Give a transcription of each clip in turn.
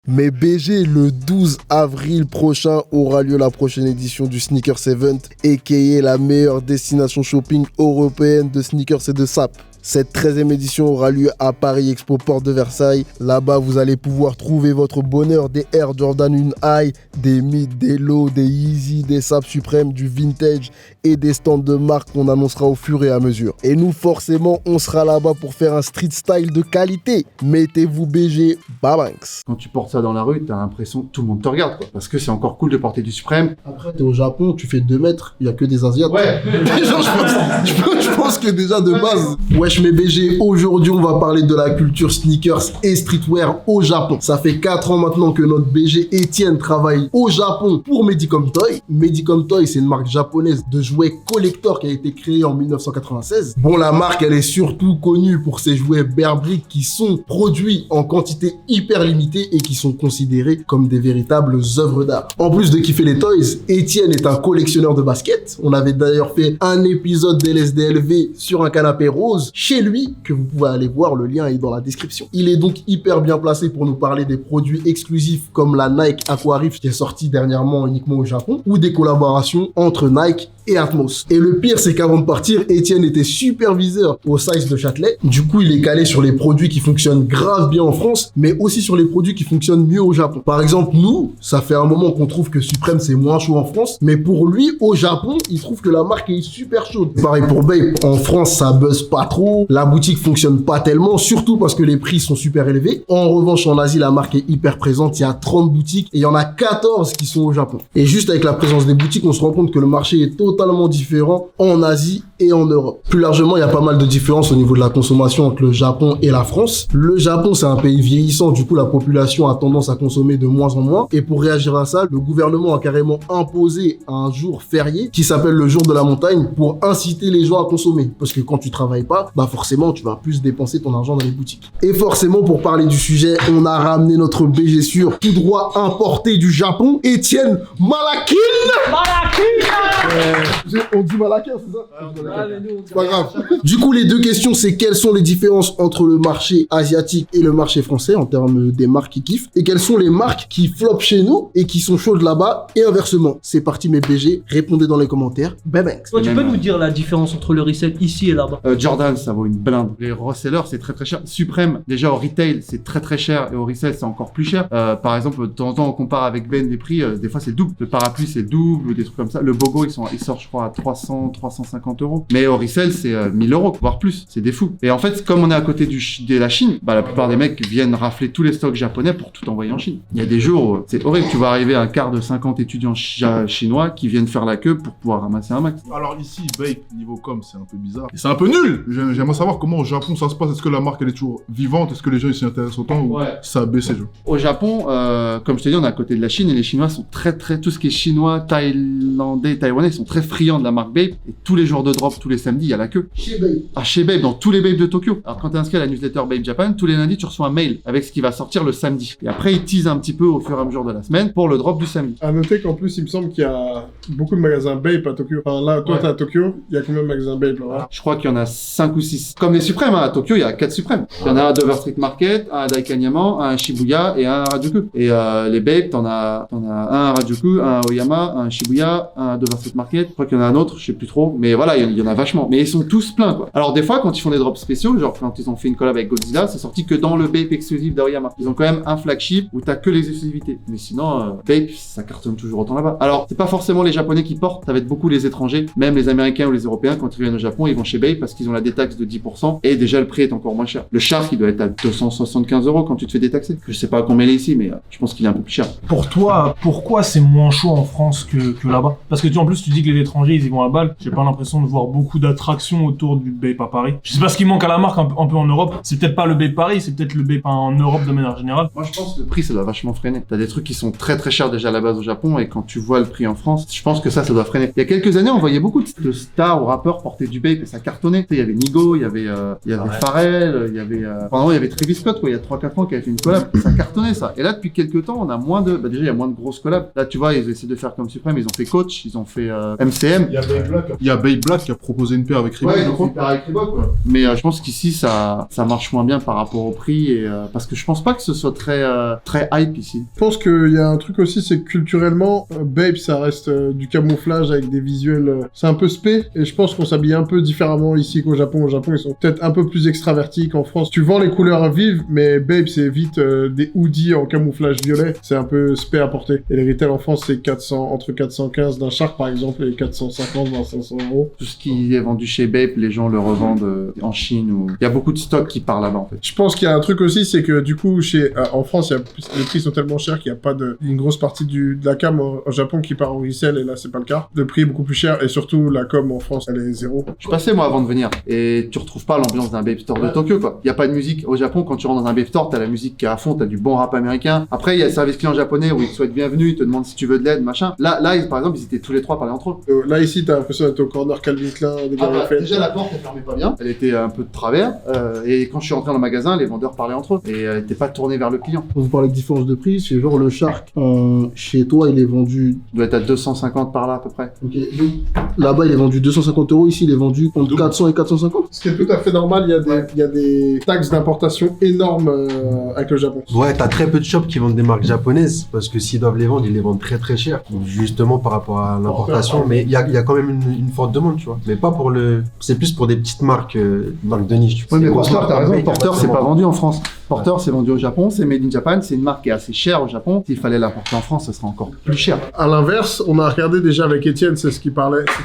Mais BG, le 12 avril prochain aura lieu la prochaine édition du Sneakers Event, a.k.a. la meilleure destination shopping européenne de sneakers et de sap. Cette 13e édition aura lieu à Paris Expo Porte de Versailles. Là-bas, vous allez pouvoir trouver votre bonheur des Air Jordan 1 High, des Mid, des Low, des Yeezy, des Sap Supreme, du Vintage et des stands de marque qu'on annoncera au fur et à mesure. Et nous, forcément, on sera là-bas pour faire un street style de qualité. Mettez-vous BG, Babanks. Quand tu portes ça dans la rue, t'as l'impression que tout le monde te regarde, quoi. Parce que c'est encore cool de porter du Supreme. Après, t'es au Japon, tu fais 2 mètres, il n'y a que des Asiates. Ouais. Déjà, je pense que déjà de base. Wesh mes BG, aujourd'hui on va parler de la culture sneakers et streetwear au Japon. Ça fait 4 ans maintenant que notre BG Étienne travaille au Japon pour Medicom Toy. Medicom Toy, c'est une marque japonaise de jouets collector qui a été créée en 1996. Bon, la marque, elle est surtout connue pour ses jouets Bear Brick qui sont produits en quantité hyper limitée et qui sont considérés comme des véritables œuvres d'art. En plus de kiffer les toys, Étienne est un collectionneur de basket. On avait d'ailleurs fait un épisode d'LSDLV sur un canapé rose chez lui, que vous pouvez aller voir, le lien est dans la description. Il est donc hyper bien placé pour nous parler des produits exclusifs comme la Nike Aquarift qui est sortie dernièrement uniquement au Japon, ou des collaborations entre Nike et Atmos. Et le pire, c'est qu'avant de partir, Étienne était superviseur au size de Châtelet. Du coup, il est calé sur les produits qui fonctionnent grave bien en France, mais aussi sur les produits qui fonctionnent mieux au Japon. Par exemple, nous, ça fait un moment qu'on trouve que Supreme c'est moins chaud en France, mais pour lui, au Japon, il trouve que la marque est super chaude. Pareil pour Bape, en France, ça buzz pas trop, la boutique fonctionne pas tellement, surtout parce que les prix sont super élevés. En revanche, en Asie, la marque est hyper présente, il y a 30 boutiques et il y en a 14 qui sont au Japon. Et juste avec la présence des boutiques, on se rend compte que le marché est totalement différent en Asie et en Europe. Plus largement, il y a pas mal de différences au niveau de la consommation entre le Japon et la France. Le Japon, c'est un pays vieillissant, du coup, la population a tendance à consommer de moins en moins. Et pour réagir à ça, le gouvernement a carrément imposé un jour férié qui s'appelle le jour de la montagne pour inciter les gens à consommer. Parce que quand tu travailles pas, bah forcément, tu vas plus dépenser ton argent dans les boutiques. Et forcément, pour parler du sujet, on a ramené notre BG sûr, tout droit importé du Japon, Étienne Malakin. On dit Malakin, c'est ça? C'est pas grave. Du coup, les deux questions, c'est quelles sont les différences entre le marché asiatique et le marché français en termes des marques qui kiffent, et quelles sont les marques qui flopent chez nous et qui sont chaudes là-bas, et inversement. C'est parti mes BG, répondez dans les commentaires. Bye bye. Toi, tu peux nous dire la différence entre le resell ici et là-bas? Jordan, ça vaut une blinde. Les resellers, c'est très très cher. Supreme, déjà au retail, c'est très très cher, et au resell, c'est encore plus cher. Par exemple, de temps en temps, on compare avec Ben les prix, des fois c'est double. Le parapluie, c'est double, des trucs comme ça. Le Bogo, il sort, je crois, à 300, 350 euros. Mais au resell, c'est 1000 euros, voire plus. C'est des fous. Et en fait, comme on est à côté de la Chine, bah, la plupart des mecs viennent rafler tous les stocks japonais pour tout envoyer en Chine. Il y a des jours où c'est horrible. Tu vas arriver à un quart de 50 étudiants chinois qui viennent faire la queue pour pouvoir ramasser un max. Alors ici, Bape, niveau com, c'est un peu bizarre. Et c'est un peu nul. J'aimerais savoir comment au Japon ça se passe. Est-ce que la marque elle est toujours vivante? Est-ce que les gens ils s'y intéressent autant ou ça a baissé? Au Japon, comme je te dis, on est à côté de la Chine et les Chinois sont très, tout ce qui est chinois, thaïlandais, taïwanais, ils sont très friands de la marque Bape. Et tous les jours de drop, tous les samedis, il y a la queue. Chez Bape. Ah, chez Bape, dans tous les Bape de Tokyo. Alors quand t'es inscrit à la newsletter Bape Japan, tous les lundis, tu reçois un mail avec ce qui va sortir le samedi. Et après, ils teasent un petit peu au fur et à mesure de la semaine pour le drop du samedi. À noter qu'en plus, il me semble qu'il y a beaucoup de magasins Bape à Tokyo. Enfin, là, toi, t'es à Tokyo, il y a combien de magasins Bape là-bas? Je crois qu'il y en a 5 ou 6. Comme les Suprêmes, hein, à Tokyo, il y a 4 Suprêmes. Il y en a un à Dover Street Market, un à Daikanyama, un à Shibuya et un à Harajuku. Et les Bape, t'en as un à Harajuku, un à Oyama, un à Shibuya, un à Dover Street Market. Je crois qu'il y en a un autre, je sais plus trop. Mais voilà, il y en a vachement. Mais ils sont tous pleins, quoi. Alors des fois, quand ils font des drops spéciaux, genre quand ils ont fait une collab avec Godzilla, c'est sorti que dans le Bape exclusif d'Aoyama. Ils ont quand même un flagship où t'as que les exclusivités. Mais sinon, Bape, ça cartonne toujours autant là-bas. Alors, c'est pas forcément les Japonais qui portent, ça va être beaucoup les étrangers. Même les Américains ou les Européens, quand ils viennent au Japon, ils vont chez Bape parce qu'ils ont la détaxe de 10%. Et déjà, le prix est encore moins cher. Le Shark, il doit être à 275 euros quand tu te fais détaxer. Je sais pas combien il est ici, mais je pense qu'il est un peu plus cher. Pour toi, pourquoi c'est moins chaud en France que là-bas? Parce que en plus, tu dis que les étrangers, ils y vont à balle. J'ai pas l'impression de voir beaucoup d'attractions autour du Bape à Paris. Je sais pas ce qui manque à la marque un peu en Europe. C'est peut-être pas le Bape Paris, c'est peut-être le Bape en Europe de manière générale. Moi, je pense que le prix, ça doit vachement freiner. T'as des trucs qui sont très très chers déjà à la base au Japon, et quand tu vois le prix en France, je pense que ça doit freiner. Il y a quelques années, on voyait beaucoup de stars ou rappeurs porter du Bape et ça cartonnait. Tu sais, il y avait Nigo, il y avait Pharrell, il y avait Travis Scott, quoi, il y a 3-4 ans qui avait fait une collab. Ça cartonnait, ça. Et là, depuis quelques temps, on a moins de, déjà, il y a moins de grosses collabs. Là, tu vois, ils essaient de faire comme Supreme, ils ont fait Coach, ils ont fait MCM. Il y a Bape Black qui a proposé une paire avec Reebok, Ouais, je donc crois. une paire avec Reebok, quoi. Mais je pense qu'ici, ça marche moins bien par rapport au prix, et parce que je pense pas que ce soit très hype ici. Je pense qu'il y a un truc aussi, c'est que culturellement, Bape, ça reste du camouflage avec des visuels. C'est un peu spé, et je pense qu'on s'habille un peu différemment ici qu'au Japon. Au Japon, ils sont peut-être un peu plus extravertis qu'en France. Tu vends les couleurs vives, mais Bape, c'est vite des hoodies en camouflage violet. C'est un peu spé à porter. Et les retail en France, c'est entre 415 d'un Shark par exemple, et 450 d'un 500 euros. Tout ce qui est vendu chez Bape, les gens le revendent en Chine, ou il y a beaucoup de stocks qui partent là-bas, en fait. Je pense qu'il y a un truc aussi, c'est que du coup, en France, les prix sont tellement chers qu'il n'y a pas une grosse partie de la cam au Japon qui part au resell, et là, c'est pas le cas. Le prix est beaucoup plus cher, et surtout, la com en France, elle est zéro. Je suis passé, moi, avant de venir, et tu retrouves pas l'ambiance d'un Bape Store de Tokyo, quoi. Il y a pas de musique. Au Japon, quand tu rentres dans un Bape Store, t'as la musique qui est à fond, t'as du bon rap américain. Après, il y a le service client japonais où ils te souhaitent bienvenue, ils te demandent si tu veux de l'aide, machin. Là, par exemple, ils étaient tous les trois parlés entre eux. Là, ici, t'as l'impression d'être au corner Calvin Klein, des gars Déjà, la porte, elle fermait pas bien. Elle était un peu de travers. Et quand je suis rentré dans le magasin, les vendeurs parlaient entre eux. Et elle était pas tournée vers le client. Quand vous parlez de différence de prix, c'est genre le Shark, chez toi, il est vendu... Il doit être à 250 par là, à peu près. Ok, donc, là-bas, il est vendu 250 €, ici, il est vendu entre 400 et 450. Ce qui est tout à fait normal, il y a des taxes d'importation énormes avec le Japon. Ouais, t'as très peu de shops qui vendent des marques japonaises, parce que s'ils doivent les vendre, ils les vendent très très cher, justement par rapport à l'importation. Mais il y a quand même une forte demande, tu vois. Mais pas pour c'est plus pour des petites marques, marques de niche. Oui, mais C'est Porter, t'as raison. Bape, Porter, c'est vraiment. pas vendu en France. Porter, c'est vendu au Japon, c'est made in Japan, c'est une marque qui est assez chère au Japon. S'il fallait l'importer en France, ce serait encore plus cher. À l'inverse, on a regardé déjà avec Étienne, c'est ce qu'il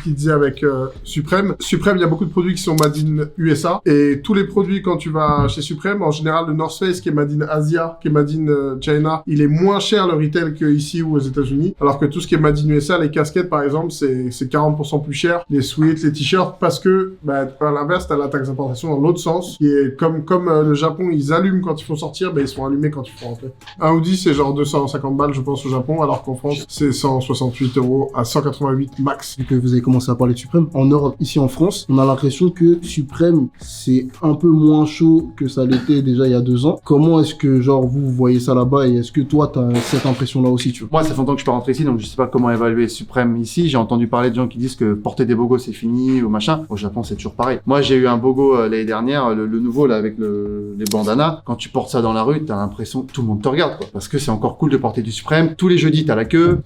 disait avec Supreme. Supreme, il y a beaucoup de produits qui sont made in USA, et tous les produits, quand tu vas chez Supreme, en général, le North Face qui est made in Asia, qui est made in China, il est moins cher le retail qu'ici ou aux États-Unis, alors que tout ce qui est made in USA, les casquettes par exemple, c'est 40% plus cher, les sweats, les t-shirts, parce que, à l'inverse, t'as la taxe d'importation dans l'autre sens, qui est comme le Japon, ils allument quand ils font sortir, ils sont allumés quand ils font rentrer. Un hoodie, c'est genre 250 balles, je pense, au Japon, alors qu'en France, c'est 168 € à 188 max. Vu que vous avez commencé à parler de Supreme, en Europe, ici en France, on a l'impression que Supreme, c'est un peu moins chaud que ça l'était déjà il y a 2 ans. Comment est-ce que, genre, vous voyez ça là-bas, et est-ce que toi, t'as cette impression-là aussi, tu vois? Moi, ça fait longtemps que je suis pas rentré ici, donc je sais pas comment évaluer Supreme ici. J'ai entendu parler de gens qui disent que porter des bogos, c'est fini, ou machin. Au Japon, c'est toujours pareil. Moi, j'ai eu un bogo l'année dernière, le nouveau, là, avec les bandanas. Quand tu portes ça dans la rue, t'as l'impression que tout le monde te regarde, quoi. Parce que c'est encore cool de porter du Supreme. Tous les jeudis, t'as la queue.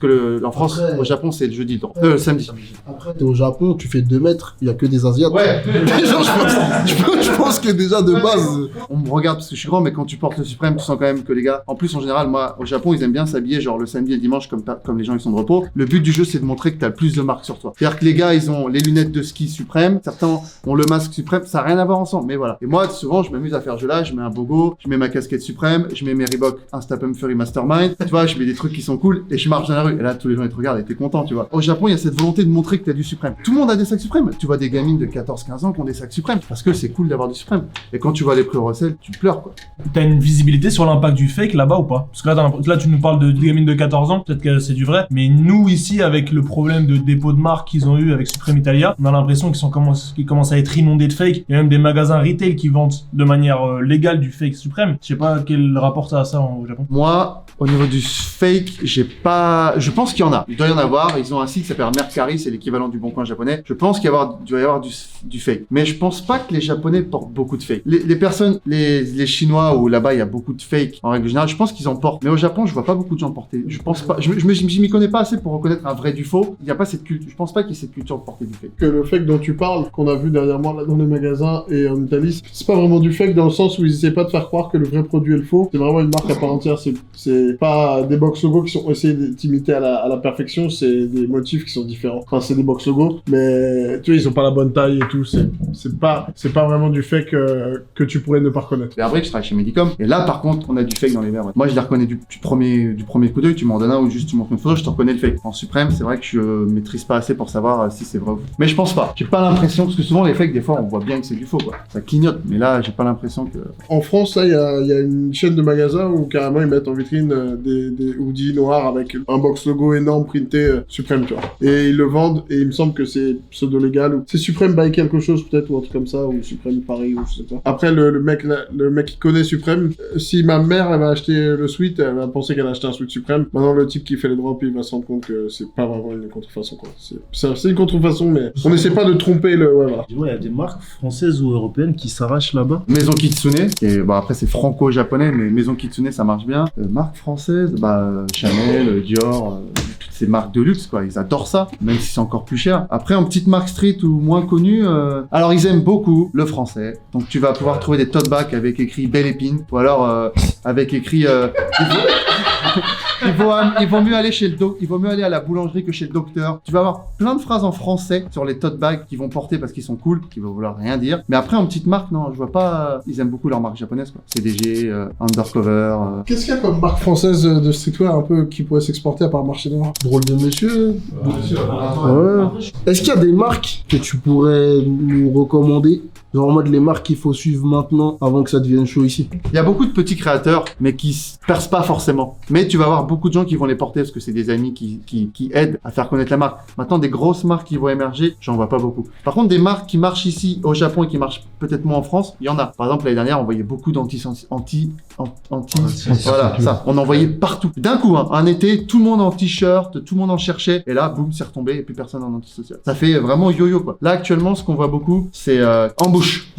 En France, Après, au Japon, c'est le jeudi, samedi. Après, t'es au Japon, tu fais 2 mètres, il y a que des Asiates. Ouais. Genre, je pense que déjà de base... On me regarde parce que je suis grand, mais quand tu portes le Supreme, tu sens quand même que les gars, en plus, en général, moi, au Japon, ils aiment bien s'habiller, genre le samedi et le dimanche, comme les gens, ils sont de repos. Le but du jeu, c'est de montrer que t'as le plus de marques sur toi. C'est-à-dire que les gars, ils ont les lunettes de ski Supreme, certains ont le masque Supreme, ça n'a rien à voir ensemble, mais voilà. Et moi, souvent, je m'amuse à faire ce jeu-là, je mets un bogo, je mets ma casquette Supreme, je mets mes Reebok Insta Pump Fury Mastermind, tu vois, je mets des trucs qui sont cool, et je marche dans la rue. Et là, tous les gens, ils te regardent et t'es content, tu vois. Au Japon, il y a cette volonté de montrer que t'as du Supreme. Tout le monde a des sacs Supreme. Tu vois des gamines de 14-15 ans qui ont des sacs Supreme, parce que c'est cool d'avoir du Supreme. Et quand tu vois les prix au recel, tu pleures, quoi. T'as une visibilité sur l'impact du fake là-bas ou pas? Parce que là, tu nous parles de gamines de 14 ans, peut-être que c'est du vrai, mais nous ici, avec le problème de dépôt de marque qu'ils ont eu avec Supreme Italia, on a l'impression qu'ils commencent à être inondés de fake. Il y a même des magasins retail qui vendent de manière légale du fake Supreme. Je sais pas quel rapport ça a ça au Japon. Moi, au niveau du fake, je pense qu'il y en a. Il doit y en avoir. Ils ont un site qui s'appelle Mercari, c'est l'équivalent du Bon Coin japonais. Je pense qu'il doit y avoir du fake. Mais je pense pas que les Japonais portent beaucoup de fake. Les personnes, les Chinois, où là-bas il y a beaucoup de fake, en règle générale, je pense qu'ils en portent. Mais au Japon, je vois pas beaucoup de gens porter. Je pense pas, je m'y connais pas assez pour reconnaître un vrai du faux. Il y a pas cette culture, je pense pas qu'il y ait cette culture de porter du fake. Que le fake dont tu parles, qu'on a vu dernièrement là dans les magasins et en Italie, c'est pas vraiment du fake dans le sens où ils essaient pas de faire croire que le vrai produit est le faux. C'est vraiment une marque à part entière. C'est pas des box logos qui sont essayés d'imiter à la perfection, c'est des motifs qui sont différents. Enfin, c'est des box logos, mais tu vois, ils ont pas la bonne taille et tout. C'est pas vraiment du fake que tu pourrais ne pas reconnaître. Et après, je travaille chez Medicom. Et là, par contre, on a du fake dans les verres. Moi, je les reconnais du premier coup d'œil. Tu m'en donnes un ou juste tu montres une photo, je te reconnais le fake. En Supreme, c'est vrai que je maîtrise pas assez pour savoir si c'est vrai ou faux. Mais je pense pas. J'ai pas l'impression, parce que souvent les fakes, des fois, on voit bien que c'est du faux, quoi. Ça clignote. Mais là, j'ai pas l'impression que... En France, là, il y a une chaîne de magasins où carrément ils mettent en vitrine des hoodies noirs avec un box logo énorme printé Supreme, tu vois. Et ils le vendent et il me semble que c'est pseudo-légal ou c'est Supreme by quelque chose peut-être ou un truc comme ça ou Supreme Paris ou je sais pas. Après, le mec qui connaît Supreme, si ma mère elle va acheter le sweat, elle va penser qu'elle a acheté un sweat Supreme. Maintenant, le type qui fait les drops, il va se rendre compte que c'est pas vraiment une contrefaçon, quoi. C'est une contrefaçon, mais On n'essaie pas de tromper le... Ouais, voilà. Dis-moi, il y a des marques françaises ou européennes qui s'arrachent là-bas. Maison Kitsune, et bon après c'est franco-japonais, mais Maison Kitsune ça marche bien. Marque française, Chanel, Dior, toutes ces marques de luxe quoi, ils adorent ça, même si c'est encore plus cher. Après en petite marque street ou moins connue, alors ils aiment beaucoup le français, donc tu vas pouvoir trouver des tote bags avec écrit Belle Épine, ou alors avec écrit il vaut mieux aller il vaut mieux aller à la boulangerie que chez le docteur. Tu vas avoir plein de phrases en français sur les tote bags qu'ils vont porter parce qu'ils sont cool, qui vont vouloir rien dire. Mais après en petite marque, non, je vois pas. Ils aiment beaucoup leurs marques japonaises quoi. CDG, Undercover. Qu'est-ce qu'il y a comme marque française de streetwear un peu qui pourrait s'exporter à part marché noir? Drôle de monsieur. Ouais. Est-ce qu'il y a des marques que tu pourrais nous recommander? Genre en mode les marques qu'il faut suivre maintenant avant que ça devienne chaud ici. Il y a beaucoup de petits créateurs, mais qui percent pas forcément. Mais tu vas avoir beaucoup de gens qui vont les porter parce que c'est des amis qui aident à faire connaître la marque. Maintenant, des grosses marques qui vont émerger, j'en vois pas beaucoup. Par contre, des marques qui marchent ici au Japon et qui marchent peut-être moins en France, il y en a. Par exemple, l'année dernière, on voyait beaucoup voilà, ça. On en voyait partout. D'un coup, un été, tout le monde en t-shirt, tout le monde en cherchait. Et là, boum, c'est retombé et plus personne en antisocial. Ça fait vraiment yo-yo, quoi. Là, actuellement, ce qu'on voit beaucoup, c'est en bouche.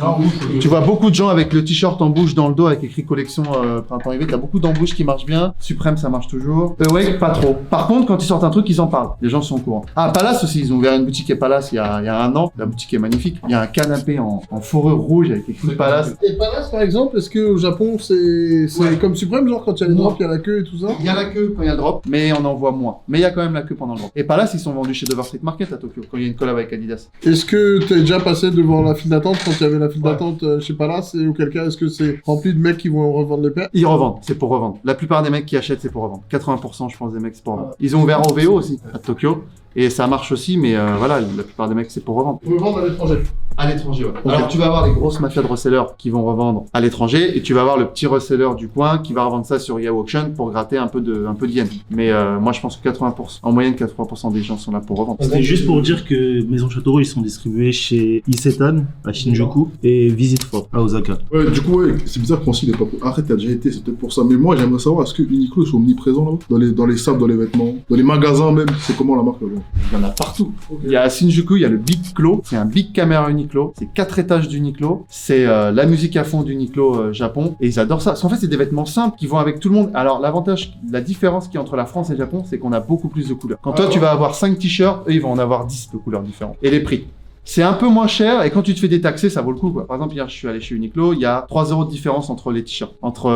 Tu vois beaucoup de gens avec le t-shirt en bouche dans le dos avec écrit collection printemps-hiver. T'as beaucoup d'embouches qui marchent bien. Suprême, ça marche toujours. Ouais, pas trop. Par contre, quand ils sortent un truc, ils en parlent. Les gens sont au courant. Ah, Palace aussi. Ils ont ouvert une boutique à Palace il y a un an. La boutique est magnifique. Il y a un canapé en fourrure rouge avec écrit Palace. Et Palace, par exemple, est-ce qu'au Japon, c'est comme Suprême, genre quand il y a les drops, il y a la queue et tout ça? Il y a la queue quand il y a le drop, mais on en voit moins. Mais il y a quand même la queue pendant le drop. Et Palace, ils sont vendus chez Dover Street Market à Tokyo quand il y a une collab avec Adidas. Est-ce que t'es déjà passé devant la file d'attente quand il y avait la file d'attente chez Palace et auquel cas, est-ce que c'est rempli de mecs qui vont revendre les paires? Ils revendent, c'est pour revendre. La plupart des mecs qui achètent, c'est pour revendre. 80% je pense des mecs c'est pour revendre. Ils ont ouvert OVO aussi à Tokyo. Et ça marche aussi, mais voilà, la plupart des mecs c'est pour revendre. Vous revendre à l'étranger? À l'étranger, ouais. Okay. Alors tu vas avoir les grosses mafias de resellers qui vont revendre à l'étranger, et tu vas avoir le petit reseller du coin qui va revendre ça sur Yahoo Auction pour gratter un peu de yen. Mais moi je pense que 80%, en moyenne 80% des gens sont là pour revendre. C'était juste pour dire que Maison Châteauroux ils sont distribués chez Isetan à Shinjuku et Visit Fort à Osaka. Ouais, du coup ouais, c'est bizarre qu'on s'il est pas. Arrête, t'as déjà été, c'est peut-être pour ça. Mais moi j'aimerais savoir, est-ce que Uniqlo sont omniprésents là-bas, dans les sables, dans les vêtements, dans les magasins même. C'est comment la marque là-bas? Il y en a partout. Okay. Il y a à Shinjuku, il y a le Big Clo, c'est un big caméra Uniqlo, c'est 4 étages d'Uniqlo, c'est la musique à fond d'Uniqlo Japon, et ils adorent ça. Parce qu'en fait, c'est des vêtements simples qui vont avec tout le monde. Alors, l'avantage, la différence qu'il y a entre la France et le Japon, c'est qu'on a beaucoup plus de couleurs. Quand toi, tu vas avoir 5 t-shirts, eux, ils vont en avoir 10 de couleurs différentes. Et les prix. C'est un peu moins cher, et quand tu te fais détaxer, ça vaut le coup, quoi. Par exemple, hier, je suis allé chez Uniqlo, il y a 3 € de différence entre les t-shirts. Entre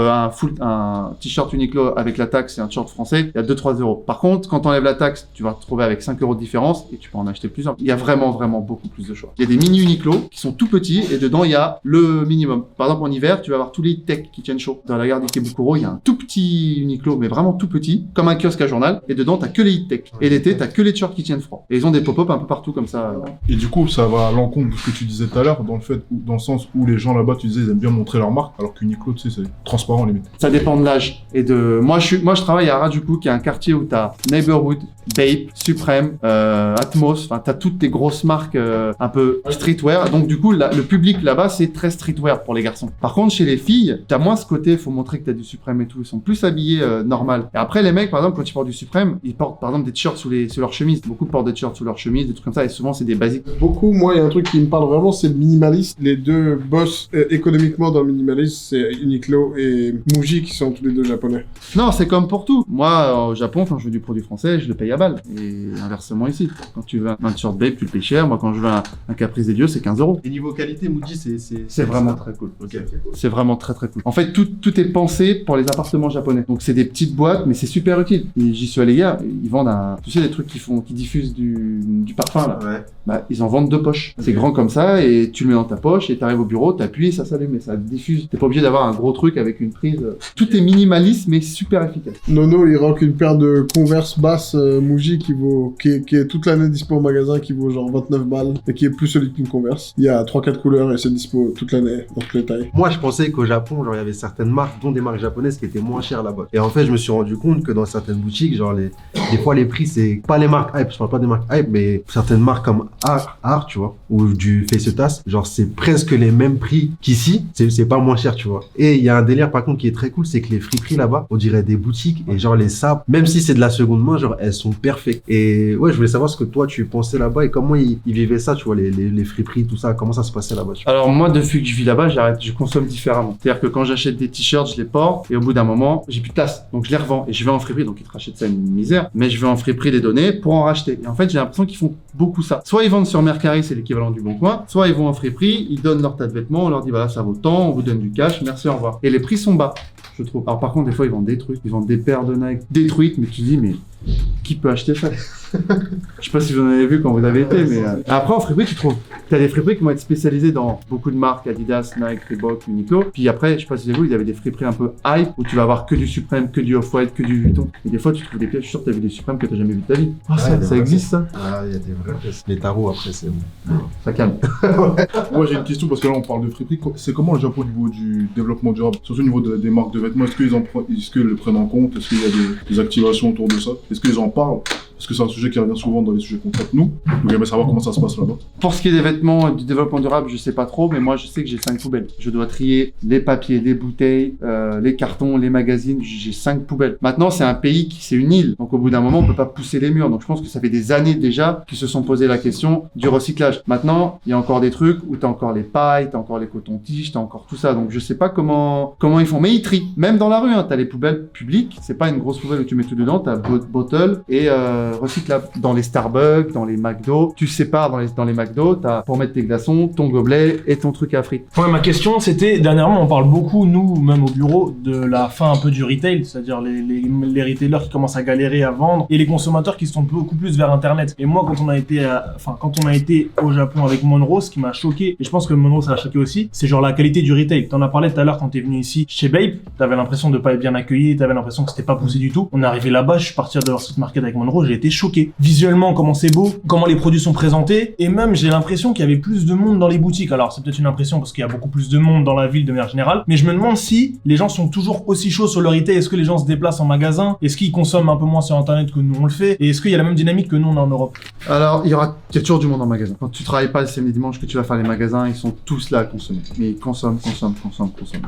un t-shirt Uniqlo avec la taxe et un t-shirt français, il y a 2-3 €. Par contre, quand t'enlèves la taxe, tu vas te retrouver avec 5 € de différence, et tu peux en acheter plusieurs. Il y a vraiment beaucoup plus de choix. Il y a des mini Uniqlo qui sont tout petits, et dedans, il y a le minimum. Par exemple, en hiver, tu vas avoir tous les tech qui tiennent chaud. Dans la gare d'Ikebukuro, il y a un tout petit Uniqlo, mais vraiment tout petit, comme un kiosque à journal, et dedans, t'as que les hit tech. Et l'été, t'as que les t-shirts qui tiennent froid. Et ils ont des pop-up un peu partout comme ça. Et du coup, ça va à l'encontre de ce que tu disais tout à l'heure, dans le sens où les gens là-bas, tu disais, ils aiment bien montrer leur marque, alors qu'Uniqlo, tu sais, c'est transparent limite. Ça dépend de l'âge et de. Moi, je travaille à Harajuku, qui est un quartier où t'as Neighborhood, Bape, Supreme, Atmos. Enfin, t'as toutes les grosses marques un peu streetwear. Donc du coup, le public là-bas, c'est très streetwear pour les garçons. Par contre, chez les filles, t'as moins ce côté. Faut montrer que t'as du Supreme et tout. Ils sont plus habillés normal. Et après, les mecs, par exemple, quand ils portent du Supreme, ils portent par exemple des t-shirts sous leur chemise. Beaucoup portent des t-shirts sous leur chemise, des trucs comme ça. Et souvent, c'est des basiques. Beaucoup. Moi, il y a un truc qui me parle vraiment, c'est le minimalisme. Les deux boss économiquement dans le minimalisme, c'est Uniqlo et Muji qui sont tous les deux japonais. Non, c'est comme pour tout. Moi, au Japon, quand je veux du produit français, je le paye à balle. Et inversement ici. Quand tu veux un t-shirt Bape, tu le payes cher. Moi, quand je veux un Caprice des Dieux, c'est 15 €. Et niveau qualité, Muji, c'est vraiment très cool. Okay. C'est vraiment très cool. En fait, tout est pensé pour les appartements japonais. Donc, c'est des petites boîtes, mais c'est super utile. Et j'y suis allé hier, ils vendent tu sais, des trucs qui diffusent du parfum, là. Ouais. Bah, ils en vendent 2 poches. Okay. C'est grand comme ça, et tu le mets dans ta poche, et t'arrives au bureau, t'appuies, et ça s'allume, et ça diffuse. T'es pas obligé d'avoir un gros truc avec une prise. Tout est minimaliste, mais super efficace. Nono, il rock une paire de Converse basse Muji qui est toute l'année dispo au magasin, qui vaut genre 29 balles, et qui est plus solide qu'une Converse. Il y a 3-4 couleurs, et c'est dispo toute l'année, dans toutes les tailles. Moi, je pensais qu'au Japon, genre, il y avait certaines marques, dont des marques japonaises, qui étaient moins chères là-bas. Et en fait, je me suis rendu compte que dans certaines boutiques, genre, des fois les prix c'est pas les marques hype, je parle pas des marques hype, mais certaines marques comme Art, tu vois, ou du Face-Tasse, genre c'est presque les mêmes prix qu'ici, c'est pas moins cher, tu vois. Et il y a un délire par contre qui est très cool, c'est que les friperies là-bas, on dirait des boutiques et genre les sapes, même si c'est de la seconde main, genre elles sont perfectes. Et ouais, je voulais savoir ce que toi tu pensais là-bas et comment ils vivaient ça, tu vois, les friperies, tout ça, comment ça se passait là-bas. Tu vois. Alors moi, depuis que je vis là-bas, je consomme différemment. C'est-à-dire que quand j'achète des t-shirts, je les porte et au bout d'un moment, j'ai plus de place. Donc je les revends et je vais en friperie. Donc ils te rachètent ça une misère, mais je vais en friperie les donner pour en racheter. Et en fait, j'ai l'impression qu'ils font beaucoup ça. Soit ils vendent sur Mercari, c'est l'équivalent du Bon Coin, soit ils vont en friperie, ils donnent leur tas de vêtements, on leur dit voilà, ça vaut tant, on vous donne du cash, merci, au revoir. Et les prix sont bas, je trouve. Alors par contre, des fois, ils vendent des trucs, ils vendent des paires de Nike détruites, mais tu dis, mais qui peut acheter ça? Je sais pas si vous en avez vu quand vous avez été, mais après en friperie, tu trouves, t'as des friperies qui vont être spécialisées dans beaucoup de marques, Adidas, Nike, Reebok, Uniqlo. Puis après, je sais pas si vous avez vu, il y avait des friperies un peu hype où tu vas avoir que du Supreme, que du Off-White, que du Vuitton. Et des fois, tu trouves des pièces, je suis sûr que t'as vu des Suprêmes que t'as jamais vu de ta vie. Ah, ça existe ça? Ah, il y a des vraies pièces. Les tarots après, c'est bon. Ça calme. Moi j'ai une question parce que là on parle de friperie. C'est comment le Japon au niveau du développement durable, surtout au niveau des marques de vêtements? Est-ce qu'ils le prennent en compte? Est-ce qu'il y a des activations autour de ça? Est-ce qu'ils en parlent? Parce que c'est un sujet qui revient souvent dans les sujets qu'on traite nous. Donc j'aimerais savoir comment ça se passe là-bas. Pour ce qui est des vêtements du développement durable, je sais pas trop, mais moi je sais que j'ai 5 poubelles. Je dois trier les papiers, les bouteilles, les cartons, les magazines. J'ai 5 poubelles. Maintenant, c'est un pays c'est une île. Donc au bout d'un moment, on peut pas pousser les murs. Donc je pense que ça fait des années déjà qu'ils se sont posé la question du recyclage. Maintenant, il y a encore des trucs où t'as encore les pailles, t'as encore les cotons-tiges, t'as encore tout ça. Donc je sais pas comment ils font. Mais ils trient. Même dans la rue, hein, t'as les poubelles publiques. C'est pas une grosse poubelle où tu mets tout dedans. T'as bottle et recyclable. Dans les Starbucks, dans les McDo, tu sépares dans les McDo, t'as pour mettre tes glaçons, ton gobelet et ton truc à frites. Ouais, ma question c'était, dernièrement on parle beaucoup, nous, même au bureau, de la fin un peu du retail, c'est-à-dire les retailers qui commencent à galérer à vendre et les consommateurs qui sont beaucoup plus vers internet. Et moi quand on a été au Japon avec Monroe, ce qui m'a choqué, et je pense que Monroe ça a choqué aussi, c'est genre la qualité du retail. T'en as parlé tout à l'heure quand t'es venu ici chez Babe, t'avais l'impression de pas être bien accueilli, t'avais l'impression que c'était pas poussé du tout. On est arrivé là-bas, je suis parti de leur street market avec Monroe, j'ai été choqué. Visuellement, comment c'est beau, comment les produits sont présentés, et même j'ai l'impression qu'il y avait plus de monde dans les boutiques. Alors c'est peut-être une impression parce qu'il y a beaucoup plus de monde dans la ville de manière générale, mais je me demande si les gens sont toujours aussi chauds sur le retail. Est-ce que les gens se déplacent en magasin? Est-ce qu'ils consomment un peu moins sur internet que nous on le fait? Et est-ce qu'il y a la même dynamique que nous on a en Europe? Alors, il y a toujours du monde en magasin. Quand tu travailles pas le samedi dimanche que tu vas faire les magasins, ils sont tous là à consommer. Mais ils consomment.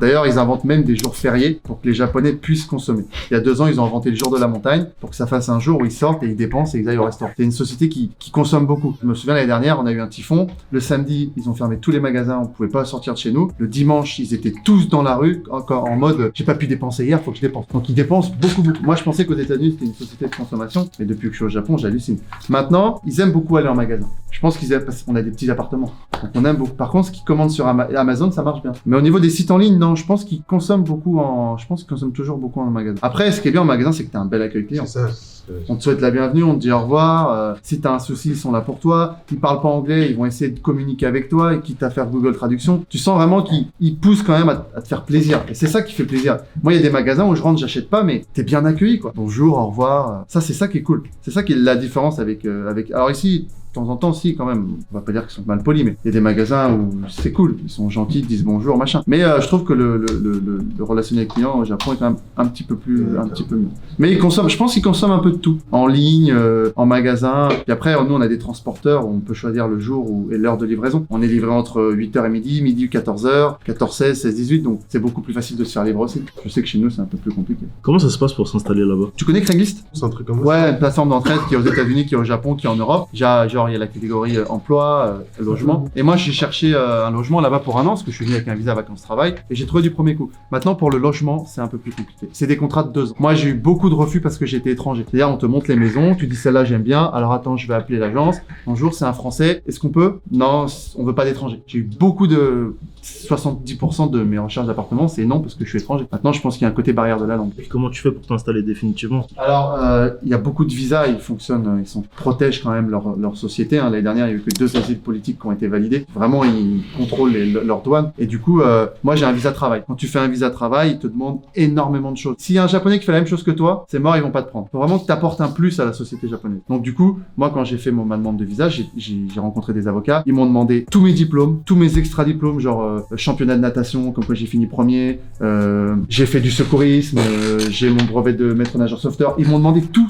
D'ailleurs, ils inventent même des jours fériés pour que les Japonais puissent consommer. Il y a 2 ans, ils ont inventé le jour de la montagne pour que ça fasse un jour où ils sortent et ils dépensent et ils aillent au restaurant. C'est une société qui consomme beaucoup. Je me souviens l'année dernière, on a eu un typhon. Le samedi, ils ont fermé tous les magasins, on pouvait pas sortir de chez nous. Le dimanche, ils étaient tous dans la rue, encore en mode j'ai pas pu dépenser hier, faut que je dépense. Donc ils dépensent beaucoup. Moi, je pensais qu'aux États-Unis, c'était une société de consommation, mais depuis que je suis au Japon, j'hallucine. Maintenant, ils aiment beaucoup aller en magasin. Je pense qu'ils aiment parce qu'on a des petits appartements. Donc on aime beaucoup. Par contre, ce qu'ils commandent sur Amazon, ça marche bien. Mais au niveau des sites en ligne, non, je pense qu'ils consomment toujours beaucoup en magasin. Après, ce qui est bien en magasin, c'est que t'as un bel accueil client. C'est ça. On te souhaite la bienvenue, on te dit au revoir. Si t'as un souci, ils sont là pour toi. Ils parlent pas anglais, ils vont essayer de communiquer avec toi et quitte à faire Google Traduction. Tu sens vraiment qu'ils poussent quand même à te faire plaisir. Et c'est ça qui fait plaisir. Moi, il y a des magasins où je rentre, j'achète pas, mais t'es bien accueilli, quoi. Bonjour, au revoir. Ça, c'est ça qui est cool. C'est ça qui est la différence avec. Alors ici, de temps en temps, si, quand même, on va pas dire qu'ils sont mal polis, mais il y a des magasins où c'est cool, ils sont gentils, ils disent bonjour, machin. Mais je trouve que le relationnel client au Japon est quand même un petit peu mieux. Mais je pense qu'ils consomment un peu de tout, en ligne, en magasin. Puis après, nous, on a des transporteurs où on peut choisir le jour et l'heure de livraison. On est livré entre 8h et midi 14h, 14h16, 16h18, donc c'est beaucoup plus facile de se faire livrer aussi. Je sais que chez nous, c'est un peu plus compliqué. Comment ça se passe pour s'installer là-bas? Tu connais Craigslist? C'est un truc comme ça. Ouais, une plateforme d'entraide qui est aux États-Unis, qui est au Japon, qui est en Europe. Genre, il y a la catégorie emploi, logement. Et moi, j'ai cherché un logement là-bas pour 1 an, parce que je suis venu avec un visa vacances-travail, et j'ai trouvé du premier coup. Maintenant, pour le logement, c'est un peu plus compliqué. C'est des contrats de 2 ans. Moi, j'ai eu beaucoup de refus parce que j'étais étranger. C'est-à-dire, on te montre les maisons, tu dis celle-là, j'aime bien. Alors attends, je vais appeler l'agence. Bonjour, c'est un Français. Est-ce qu'on peut? Non, on veut pas d'étrangers. J'ai eu beaucoup de 70% de mes recherches d'appartements, c'est non parce que je suis étranger. Maintenant, je pense qu'il y a un côté barrière de la langue. Et comment tu fais pour t'installer définitivement? Alors, il y a beaucoup de visas, ils fonctionnent, protègent quand même leur société. L'année dernière, il y a eu que 2 asiles politiques qui ont été validés. Vraiment, ils contrôlent leurs douanes. Et du coup, moi, j'ai un visa travail. Quand tu fais un visa travail, ils te demandent énormément de choses. S'il y a un Japonais qui fait la même chose que toi, c'est mort, ils vont pas te prendre. Faut vraiment que tu apportes un plus à la société japonaise. Donc du coup, moi, quand j'ai fait ma demande de visa, j'ai rencontré des avocats. Ils m'ont demandé tous mes diplômes, tous mes extra-diplômes, genre championnat de natation, comme quoi j'ai fini premier, j'ai fait du secourisme, j'ai mon brevet de maître nageur sauveteur. Ils m'ont demandé tout,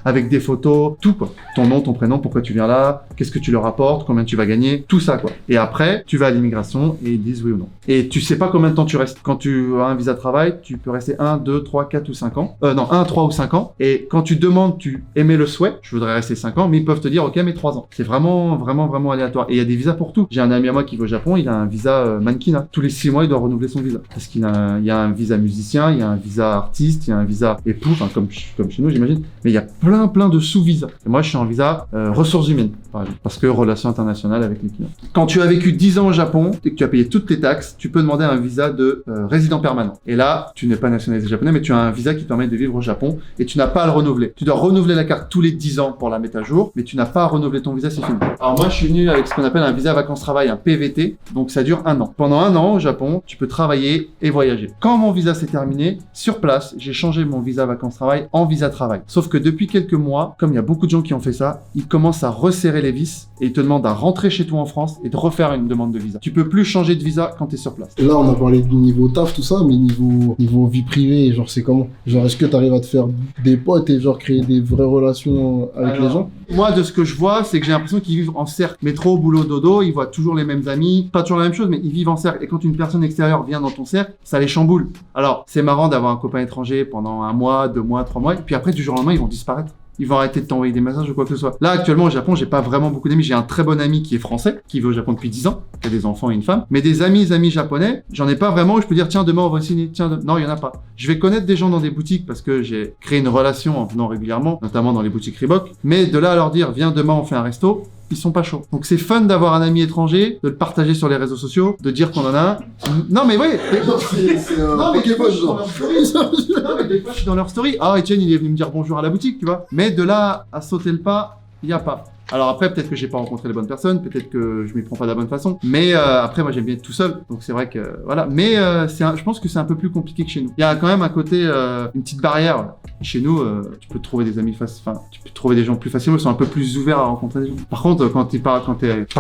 avec des photos, tout quoi. Ton nom, ton prénom, pourquoi tu viens là, qu'est-ce que tu leur apportes, combien tu vas gagner, tout ça quoi. Et après, tu vas à l'immigration et ils disent oui ou non. Et tu sais pas combien de temps tu restes. Quand tu as un visa de travail, tu peux rester 1, 2, 3, 4 ou 5 ans. Non, 1, 3 ou 5 ans. Et quand tu demandes, tu émets le souhait, je voudrais rester 5 ans, mais ils peuvent te dire ok, mais 3 ans. C'est vraiment aléatoire. Et il y a des visas pour tout. J'ai un ami à moi qui va au Japon, il a un visa mannequinat. Tous les 6 mois, il doit renouveler son visa. Parce qu'il y a un visa musicien, il y a un visa artiste, il y a un visa époux, enfin comme chez nous j'imagine. Mais il y a plein de sous-visas. Et moi, je suis en visa ressources humaines, par exemple. Parce que relations internationales avec les clients. Quand tu as vécu 10 ans au Japon et que tu as payé toutes tes taxes, tu peux demander un visa de résident permanent. Et là, tu n'es pas nationalisé japonais, mais tu as un visa qui te permet de vivre au Japon et tu n'as pas à le renouveler. Tu dois renouveler la carte tous les 10 ans pour la mettre à jour, mais tu n'as pas à renouveler ton visa, c'est fini. Alors moi, je suis venu avec ce qu'on appelle un visa vacances-travail, un PVT, donc ça dure 1 an. Pendant 1 an au Japon, tu peux travailler et voyager. Quand mon visa s'est terminé, sur place, j'ai changé mon visa vacances-travail en visa travail. Sauf que depuis quelques mois, comme il y a beaucoup de gens qui ont fait ça, ils commencent à resserrer les vis et ils te demandent à rentrer chez toi en France et de refaire une demande de visa. Tu peux plus changer de visa quand tu es sur place. Là, on a parlé du niveau taf, tout ça, mais niveau vie privée, genre, c'est comment? Genre, est-ce que tu arrives à te faire des potes et genre créer des vraies relations avec les gens? Moi, de ce que je vois, c'est que j'ai l'impression qu'ils vivent en cercle. Métro, boulot, dodo, ils voient toujours les mêmes amis. Pas toujours la même chose, mais ils vivent en cercle. Et quand une personne extérieure vient dans ton cercle, ça les chamboule. Alors, c'est marrant d'avoir un copain étranger pendant 1 mois, 2 mois, 3 mois, et puis après, du jour au lendemain, ils vont disparaître. Ils vont arrêter de t'envoyer des messages ou quoi que ce soit. Là, actuellement, au Japon, j'ai pas vraiment beaucoup d'amis. J'ai un très bon ami qui est français, qui vit au Japon depuis 10 ans, qui a des enfants et une femme. Mais des amis japonais, j'en ai pas vraiment où je peux dire, tiens, demain, on va signer. Tiens, non, il y en a pas. Je vais connaître des gens dans des boutiques parce que j'ai créé une relation en venant régulièrement, notamment dans les boutiques Reebok. Mais de là à leur dire, viens, demain, on fait un resto, ils sont pas chauds. Donc c'est fun d'avoir un ami étranger, de le partager sur les réseaux sociaux, de dire qu'on en a un. Non mais oui. Non mais des fois je suis dans leur story. Non mais des fois je suis dans leur story. Ah Etienne il est venu me dire bonjour à la boutique, tu vois. Mais de là à sauter le pas, il y a pas. Alors après, peut-être que j'ai pas rencontré les bonnes personnes, peut-être que je m'y prends pas de la bonne façon, mais après moi j'aime bien être tout seul, donc c'est vrai que voilà. Mais je pense que c'est un peu plus compliqué que chez nous. Il y a quand même un côté, une petite barrière. Chez nous, tu peux trouver des amis tu peux trouver des gens plus facilement, ils sont un peu plus ouverts à rencontrer des gens. Par contre, quand t'es pas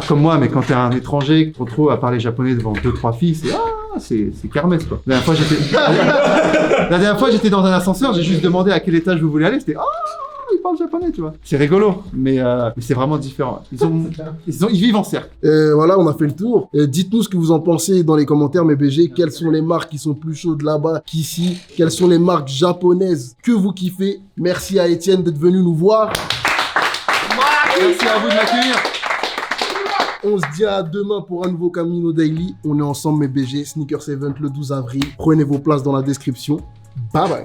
comme moi, mais quand t'es un étranger, que tu te retrouves à parler japonais devant 2-3 filles, c'est kermesse quoi. La dernière fois j'étais dans un ascenseur, j'ai juste demandé à quel étage vous voulez aller, c'était ils parlent japonais, tu vois. C'est rigolo, mais c'est vraiment différent. Ils vivent en cercle. Voilà, on a fait le tour. Dites-nous ce que vous en pensez dans les commentaires, mes BG. Quelles sont les marques qui sont plus chaudes là-bas qu'ici? Quelles sont les marques japonaises que vous kiffez? Merci à Etienne d'être venu nous voir. Merci à vous de m'accueillir. On se dit à demain pour un nouveau Camino Daily. On est ensemble, mes BG. Sneakers Event le 12 avril. Prenez vos places dans la description. Bye bye.